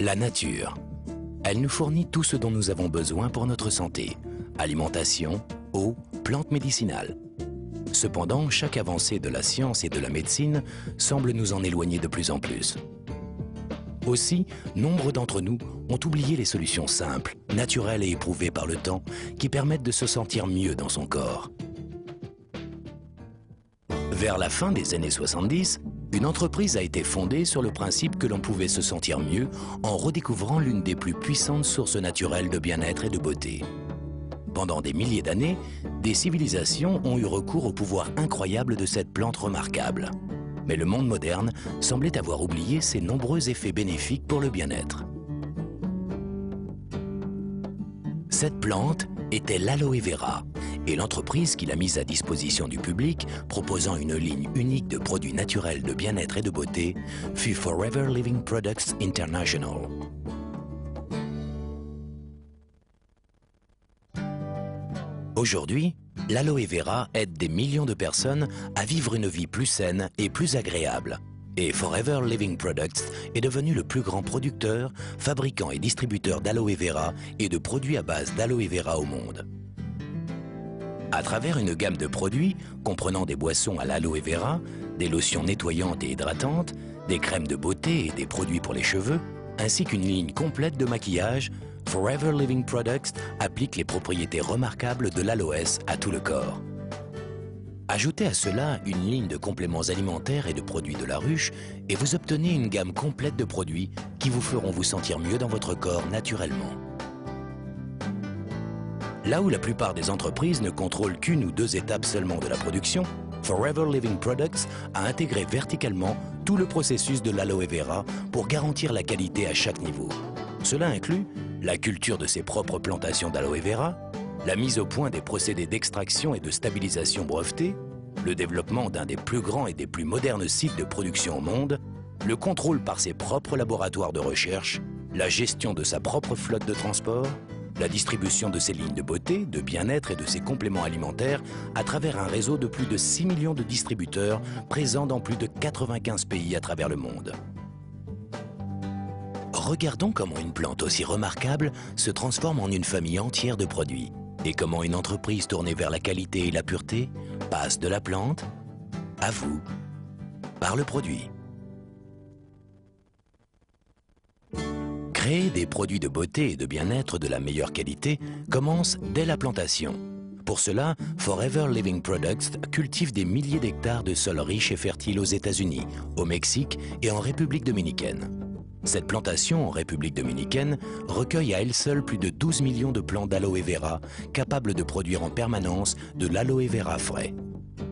La nature. Elle nous fournit tout ce dont nous avons besoin pour notre santé. Alimentation, eau, plantes médicinales. Cependant, chaque avancée de la science et de la médecine semble nous en éloigner de plus en plus. Aussi, nombre d'entre nous ont oublié les solutions simples, naturelles et éprouvées par le temps qui permettent de se sentir mieux dans son corps. Vers la fin des années 70, une entreprise a été fondée sur le principe que l'on pouvait se sentir mieux en redécouvrant l'une des plus puissantes sources naturelles de bien-être et de beauté. Pendant des milliers d'années, des civilisations ont eu recours au pouvoir incroyable de cette plante remarquable. Mais le monde moderne semblait avoir oublié ses nombreux effets bénéfiques pour le bien-être. Cette plante était l'aloe vera, et l'entreprise qui l'a mise à disposition du public, proposant une ligne unique de produits naturels de bien-être et de beauté, fut Forever Living Products International. Aujourd'hui, l'aloe vera aide des millions de personnes à vivre une vie plus saine et plus agréable. Et Forever Living Products est devenu le plus grand producteur, fabricant et distributeur d'aloe vera et de produits à base d'aloe vera au monde. À travers une gamme de produits comprenant des boissons à l'aloe vera, des lotions nettoyantes et hydratantes, des crèmes de beauté et des produits pour les cheveux, ainsi qu'une ligne complète de maquillage, Forever Living Products applique les propriétés remarquables de l'aloès à tout le corps. Ajoutez à cela une ligne de compléments alimentaires et de produits de la ruche et vous obtenez une gamme complète de produits qui vous feront vous sentir mieux dans votre corps naturellement. Là où la plupart des entreprises ne contrôlent qu'une ou deux étapes seulement de la production, Forever Living Products a intégré verticalement tout le processus de l'aloe vera pour garantir la qualité à chaque niveau. Cela inclut la culture de ses propres plantations d'aloe vera, la mise au point des procédés d'extraction et de stabilisation brevetés, le développement d'un des plus grands et des plus modernes sites de production au monde, le contrôle par ses propres laboratoires de recherche, la gestion de sa propre flotte de transport, la distribution de ses lignes de beauté, de bien-être et de ses compléments alimentaires à travers un réseau de plus de 6 millions de distributeurs présents dans plus de 95 pays à travers le monde. Regardons comment une plante aussi remarquable se transforme en une famille entière de produits et comment une entreprise tournée vers la qualité et la pureté passe de la plante à vous par le produit. Créer des produits de beauté et de bien-être de la meilleure qualité commence dès la plantation. Pour cela, Forever Living Products cultive des milliers d'hectares de sols riches et fertiles aux États-Unis, au Mexique et en République dominicaine. Cette plantation en République dominicaine recueille à elle seule plus de 12 millions de plants d'aloe vera capables de produire en permanence de l'aloe vera frais.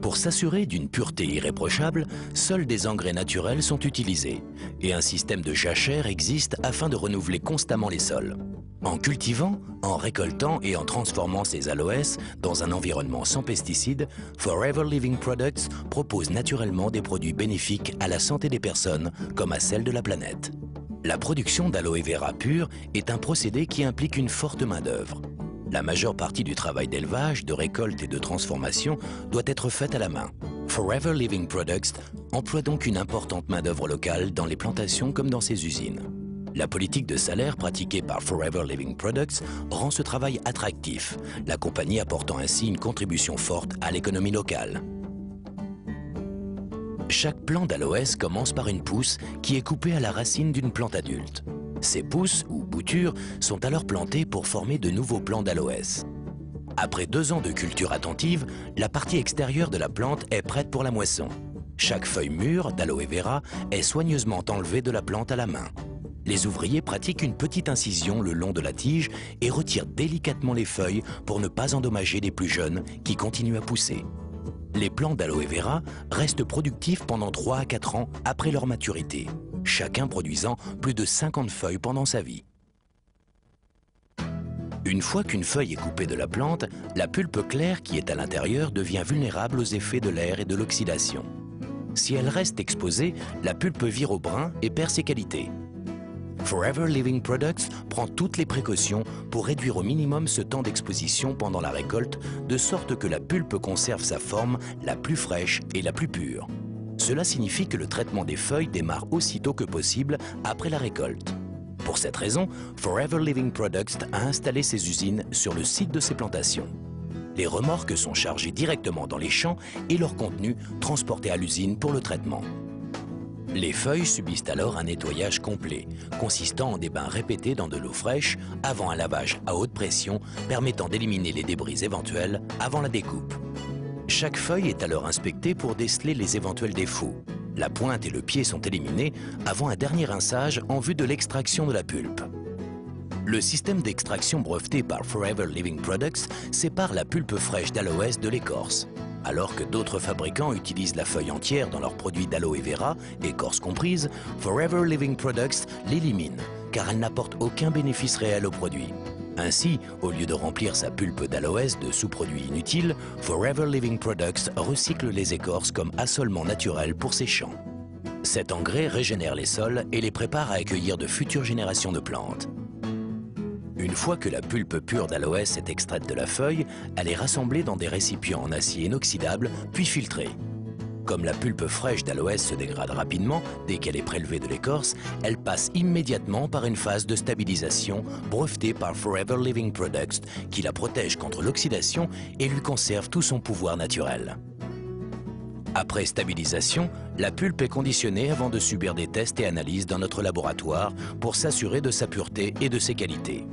Pour s'assurer d'une pureté irréprochable, seuls des engrais naturels sont utilisés et un système de jachère existe afin de renouveler constamment les sols. En cultivant, en récoltant et en transformant ces aloès dans un environnement sans pesticides, Forever Living Products propose naturellement des produits bénéfiques à la santé des personnes comme à celle de la planète. La production d'aloe vera pur est un procédé qui implique une forte main-d'œuvre. La majeure partie du travail d'élevage, de récolte et de transformation doit être faite à la main. Forever Living Products emploie donc une importante main-d'œuvre locale dans les plantations comme dans ses usines. La politique de salaire pratiquée par Forever Living Products rend ce travail attractif, la compagnie apportant ainsi une contribution forte à l'économie locale. Chaque plant d'aloès commence par une pousse qui est coupée à la racine d'une plante adulte. Ces pousses, ou boutures, sont alors plantées pour former de nouveaux plants d'aloès. Après 2 ans de culture attentive, la partie extérieure de la plante est prête pour la moisson. Chaque feuille mûre d'aloe vera est soigneusement enlevée de la plante à la main. Les ouvriers pratiquent une petite incision le long de la tige et retirent délicatement les feuilles pour ne pas endommager les plus jeunes qui continuent à pousser. Les plants d'aloe vera restent productifs pendant 3 à 4 ans après leur maturité, chacun produisant plus de 50 feuilles pendant sa vie. Une fois qu'une feuille est coupée de la plante, la pulpe claire qui est à l'intérieur devient vulnérable aux effets de l'air et de l'oxydation. Si elle reste exposée, la pulpe vire au brun et perd ses qualités. Forever Living Products prend toutes les précautions pour réduire au minimum ce temps d'exposition pendant la récolte, de sorte que la pulpe conserve sa forme la plus fraîche et la plus pure. Cela signifie que le traitement des feuilles démarre aussitôt que possible après la récolte. Pour cette raison, Forever Living Products a installé ses usines sur le site de ses plantations. Les remorques sont chargées directement dans les champs et leur contenu transporté à l'usine pour le traitement. Les feuilles subissent alors un nettoyage complet, consistant en des bains répétés dans de l'eau fraîche avant un lavage à haute pression permettant d'éliminer les débris éventuels avant la découpe. Chaque feuille est alors inspectée pour déceler les éventuels défauts. La pointe et le pied sont éliminés avant un dernier rinçage en vue de l'extraction de la pulpe. Le système d'extraction breveté par Forever Living Products sépare la pulpe fraîche d'aloès de l'écorce. Alors que d'autres fabricants utilisent la feuille entière dans leurs produits d'aloe vera, écorce comprise, Forever Living Products l'élimine, car elle n'apporte aucun bénéfice réel au produit. Ainsi, au lieu de remplir sa pulpe d'aloès de sous-produits inutiles, Forever Living Products recycle les écorces comme assolement naturel pour ses champs. Cet engrais régénère les sols et les prépare à accueillir de futures générations de plantes. Une fois que la pulpe pure d'aloès est extraite de la feuille, elle est rassemblée dans des récipients en acier inoxydable, puis filtrée. Comme la pulpe fraîche d'aloès se dégrade rapidement dès qu'elle est prélevée de l'écorce, elle passe immédiatement par une phase de stabilisation brevetée par Forever Living Products qui la protège contre l'oxydation et lui conserve tout son pouvoir naturel. Après stabilisation, la pulpe est conditionnée avant de subir des tests et analyses dans notre laboratoire pour s'assurer de sa pureté et de ses qualités.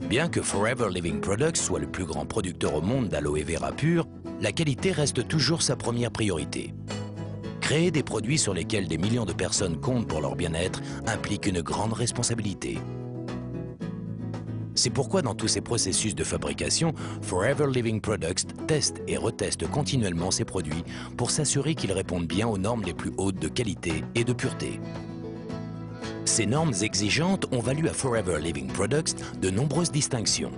Bien que Forever Living Products soit le plus grand producteur au monde d'aloe vera pur, la qualité reste toujours sa première priorité. Créer des produits sur lesquels des millions de personnes comptent pour leur bien-être implique une grande responsabilité. C'est pourquoi dans tous ces processus de fabrication, Forever Living Products teste et reteste continuellement ses produits pour s'assurer qu'ils répondent bien aux normes les plus hautes de qualité et de pureté. Ces normes exigeantes ont valu à Forever Living Products de nombreuses distinctions.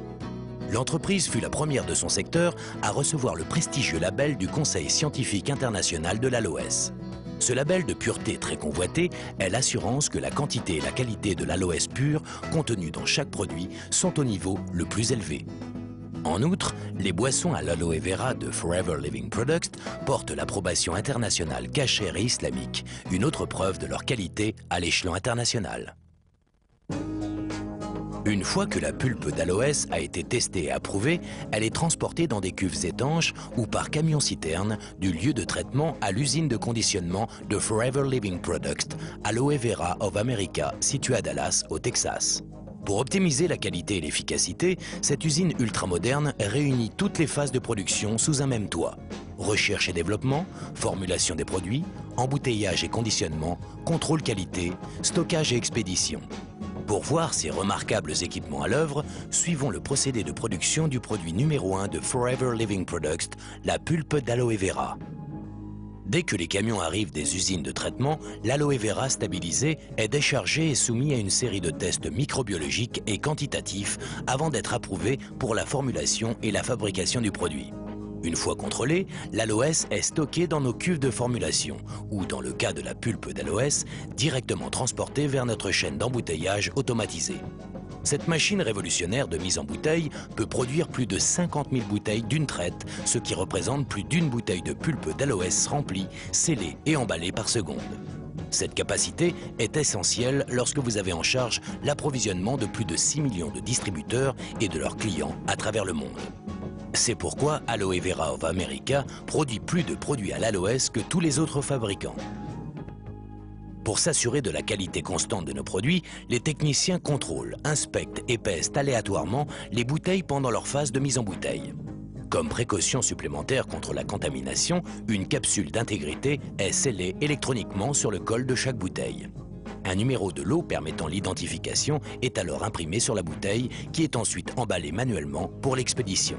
L'entreprise fut la première de son secteur à recevoir le prestigieux label du Conseil scientifique international de l'aloès. Ce label de pureté très convoité est l'assurance que la quantité et la qualité de l'aloès pur contenue dans chaque produit sont au niveau le plus élevé. En outre, les boissons à l'aloe vera de Forever Living Products portent l'approbation internationale cachère et islamique, une autre preuve de leur qualité à l'échelon international. Une fois que la pulpe d'aloès a été testée et approuvée, elle est transportée dans des cuves étanches ou par camion-citerne du lieu de traitement à l'usine de conditionnement de Forever Living Products, Aloe Vera of America, située à Dallas, au Texas. Pour optimiser la qualité et l'efficacité, cette usine ultramoderne réunit toutes les phases de production sous un même toit. Recherche et développement, formulation des produits, embouteillage et conditionnement, contrôle qualité, stockage et expédition. Pour voir ces remarquables équipements à l'œuvre, suivons le procédé de production du produit numéro 1 de Forever Living Products, la pulpe d'aloe vera. Dès que les camions arrivent des usines de traitement, l'aloe vera stabilisé est déchargé et soumis à une série de tests microbiologiques et quantitatifs avant d'être approuvé pour la formulation et la fabrication du produit. Une fois contrôlé, l'aloès est stocké dans nos cuves de formulation ou, dans le cas de la pulpe d'aloès, directement transporté vers notre chaîne d'embouteillage automatisée. Cette machine révolutionnaire de mise en bouteille peut produire plus de 50 000 bouteilles d'une traite, ce qui représente plus d'une bouteille de pulpe d'aloès remplie, scellée et emballée par seconde. Cette capacité est essentielle lorsque vous avez en charge l'approvisionnement de plus de 6 millions de distributeurs et de leurs clients à travers le monde. C'est pourquoi Aloe Vera of America produit plus de produits à l'aloès que tous les autres fabricants. Pour s'assurer de la qualité constante de nos produits, les techniciens contrôlent, inspectent et pèsent aléatoirement les bouteilles pendant leur phase de mise en bouteille. Comme précaution supplémentaire contre la contamination, une capsule d'intégrité est scellée électroniquement sur le col de chaque bouteille. Un numéro de lot permettant l'identification est alors imprimé sur la bouteille qui est ensuite emballée manuellement pour l'expédition.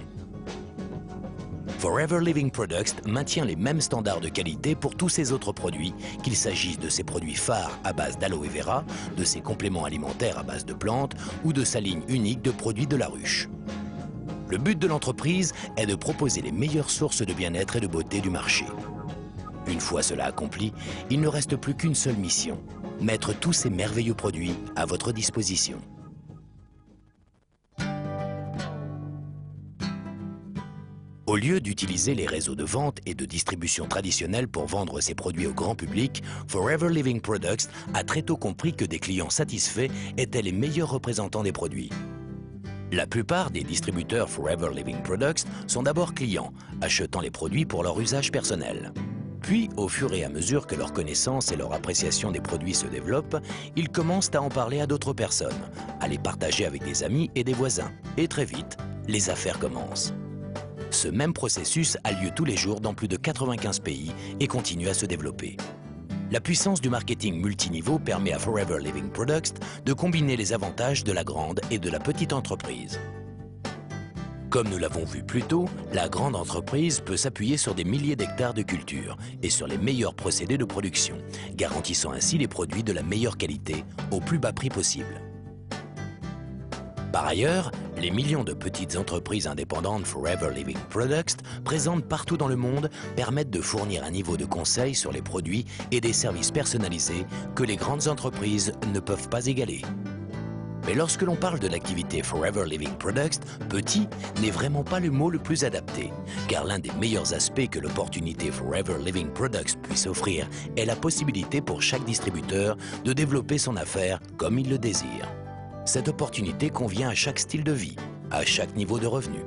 Forever Living Products maintient les mêmes standards de qualité pour tous ses autres produits, qu'il s'agisse de ses produits phares à base d'aloe vera, de ses compléments alimentaires à base de plantes ou de sa ligne unique de produits de la ruche. Le but de l'entreprise est de proposer les meilleures sources de bien-être et de beauté du marché. Une fois cela accompli, il ne reste plus qu'une seule mission, mettre tous ces merveilleux produits à votre disposition. Au Au lieu d'utiliser les réseaux de vente et de distribution traditionnels pour vendre ses produits au grand public, Forever Living Products a très tôt compris que des clients satisfaits étaient les meilleurs représentants des produits. La plupart des distributeurs Forever Living Products sont d'abord clients, achetant les produits pour leur usage personnel. Puis, au fur et à mesure que leur connaissance et leur appréciation des produits se développent, ils commencent à en parler à d'autres personnes, à les partager avec des amis et des voisins. Et très vite, les affaires commencent. Ce même processus a lieu tous les jours dans plus de 95 pays et continue à se développer. La puissance du marketing multiniveau permet à Forever Living Products de combiner les avantages de la grande et de la petite entreprise. Comme nous l'avons vu plus tôt, la grande entreprise peut s'appuyer sur des milliers d'hectares de culture et sur les meilleurs procédés de production, garantissant ainsi les produits de la meilleure qualité au plus bas prix possible. Par ailleurs, les millions de petites entreprises indépendantes Forever Living Products, présentes partout dans le monde, permettent de fournir un niveau de conseil sur les produits et des services personnalisés que les grandes entreprises ne peuvent pas égaler. Mais lorsque l'on parle de l'activité Forever Living Products, petit n'est vraiment pas le mot le plus adapté, car l'un des meilleurs aspects que l'opportunité Forever Living Products puisse offrir est la possibilité pour chaque distributeur de développer son affaire comme il le désire. Cette opportunité convient à chaque style de vie, à chaque niveau de revenu.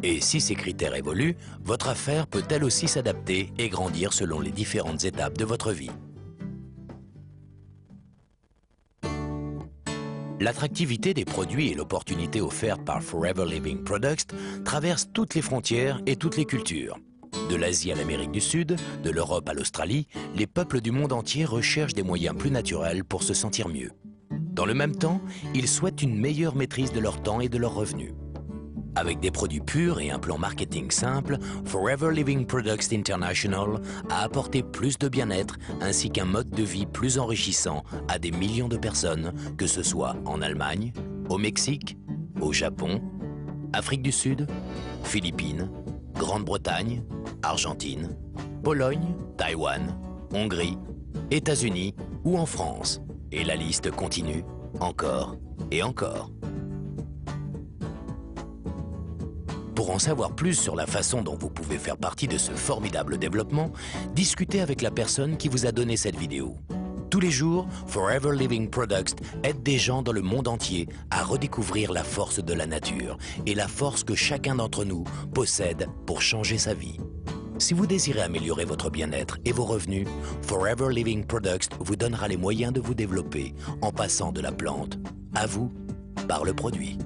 Et si ces critères évoluent, votre affaire peut elle aussi s'adapter et grandir selon les différentes étapes de votre vie. L'attractivité des produits et l'opportunité offerte par Forever Living Products traversent toutes les frontières et toutes les cultures. De l'Asie à l'Amérique du Sud, de l'Europe à l'Australie, les peuples du monde entier recherchent des moyens plus naturels pour se sentir mieux. Dans le même temps, ils souhaitent une meilleure maîtrise de leur temps et de leurs revenus. Avec des produits purs et un plan marketing simple, Forever Living Products International a apporté plus de bien-être ainsi qu'un mode de vie plus enrichissant à des millions de personnes, que ce soit en Allemagne, au Mexique, au Japon, Afrique du Sud, Philippines, Grande-Bretagne, Argentine, Pologne, Taïwan, Hongrie, États-Unis ou en France. Et la liste continue, encore et encore. Pour en savoir plus sur la façon dont vous pouvez faire partie de ce formidable développement, discutez avec la personne qui vous a donné cette vidéo. Tous les jours, Forever Living Products aide des gens dans le monde entier à redécouvrir la force de la nature et la force que chacun d'entre nous possède pour changer sa vie. Si vous désirez améliorer votre bien-être et vos revenus, Forever Living Products vous donnera les moyens de vous développer en passant de la plante à vous par le produit.